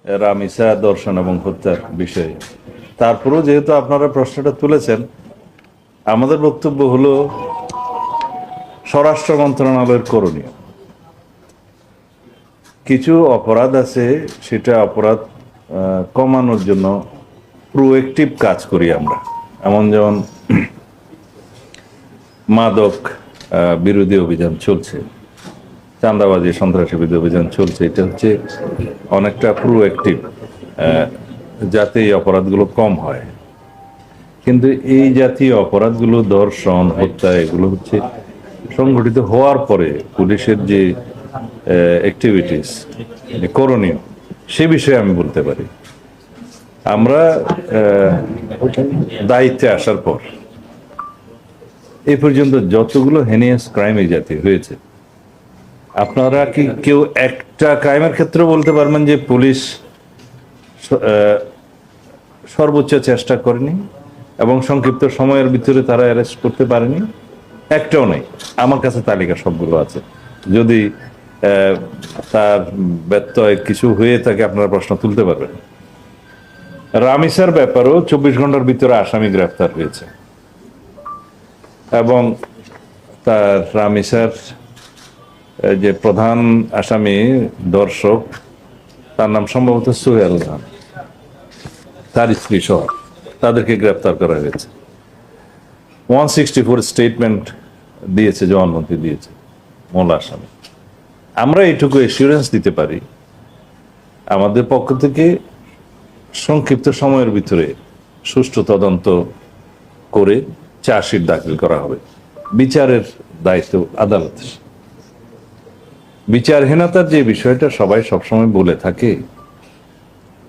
রামিসা দর্শন এবং হত্যার বিষয়ে। তারপরেও যেহেতু আপনারা প্রশ্নটা তুলেছেন, আমাদের বক্তব্য হলো স্বরাষ্ট্র মন্ত্রণালয়ের করণীয় কিছু অপরাধ আছে, সেটা অপরাধ কমানোর জন্য প্রোঅ্যাক্টিভ কাজ করি আমরা। যেমন মাদক বিরোধী অভিযান চলছে, চাঁদাবাজি সন্ত্রাসী বিরোধী অভিযান চলছে, এটা হচ্ছে অনেকটা প্রোঅ্যাক্টিভ, যাতে এই অপরাধগুলো কম হয়। কিন্তু এই জাতীয় অপরাধগুলো, ধর্ষণ, হত্যা, এগুলো হচ্ছে সংঘটিত হওয়ার পরে পুলিশের যে অ্যাক্টিভিটিস, করণীয়, সে বিষয়ে আমি বলতে পারি। আমরা দায়িত্বে আসার পর এই পর্যন্ত যতগুলো হেনিয়াস ক্রাইম এই জাতীয় হয়েছে, আপনারা কি কেউ একটা ক্রাইমের ক্ষেত্রে বলতে পারবেন যে পুলিশ সর্বোচ্চ চেষ্টা করেনি এবং সংক্ষিপ্ত সময়ের ভিতরে তারা অ্যারেস্ট করতে পারেনি? একটাও নেই। আমার কাছে তালিকা সবগুলো আছে। যদি তার ব্যত্যয় কিছু হয়ে থাকে, আপনারা প্রশ্ন তুলতে পারবেন। রামিসার ব্যাপারেও 24 ঘন্টার ভিতরে আসামি গ্রেফতার হয়েছে এবং তার রামিসার যে প্রধান আসামি দর্শক, তার নাম সম্ভবত সোহেল খান, তার স্ত্রী সহ তাদেরকে গ্রেফতার করা হয়েছে। 164 স্টেটমেন্ট দিয়েছে, জবানবন্দি দিয়েছে মূল আসামি। আমরা এইটুকু এসিউরেন্স দিতে পারি, আমাদের পক্ষ থেকে সংক্ষিপ্ত সময়ের ভিতরে সুষ্ঠু তদন্ত করে চার্জশিট দাখিল করা হবে। বিচারের দায়িত্ব আদালতের। বিচারহীনতার যে বিষয়টা সবাই সবসময় বলে থাকে,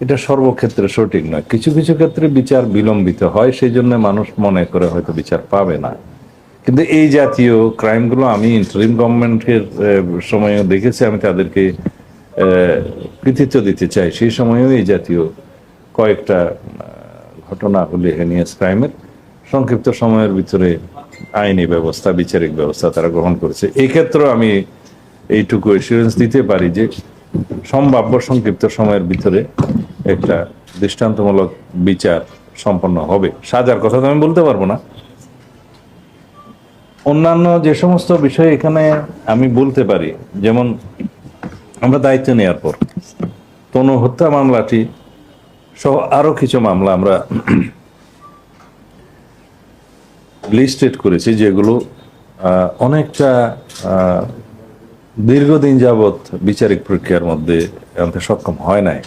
এটা সর্বক্ষেত্রে সঠিক নয়। কিছু কিছু ক্ষেত্রে বিচার বিলম্বিত হয়, সেই জন্য মানুষ মনে করে হয়তো বিচার পাবে না। কিন্তু এই জাতীয় ক্রাইমগুলো আমি ইন্টারিম গভর্নমেন্টের সময়ও দেখেছি, আমি তাদেরকে কৃতিত্ব দিতে চাই। সেই সময়েও এই জাতীয় কয়েকটা ঘটনা হলে হেনিয়াস ক্রাইমের সংক্ষিপ্ত সময়ের ভিতরে আইনি ব্যবস্থা, বিচারিক ব্যবস্থা তারা গ্রহণ করেছে। এই ক্ষেত্রেও আমি এইটুকু এসিউরেন্স দিতে পারি যে সম্ভাব্য সংক্ষিপ্ত সময়ের ভিতরে একটা দৃষ্টান্তমূলক বিচার সম্পন্ন হবে। সাজার কথা তো আমি বলতে পারবো না। অন্যান্য যে সমস্ত বিষয় এখানে আমি বলতে পারি, যেমন আমরা দায়িত্ব নেওয়ার পর তনু হত্যা মামলাটি সহ আরো কিছু মামলা আমরা লিস্টেড করেছি, যেগুলো অনেকটা দীর্ঘদিন যাবৎ বিচারিক প্রক্রিয়ার মধ্যে আনতে সক্ষম হয় নাই।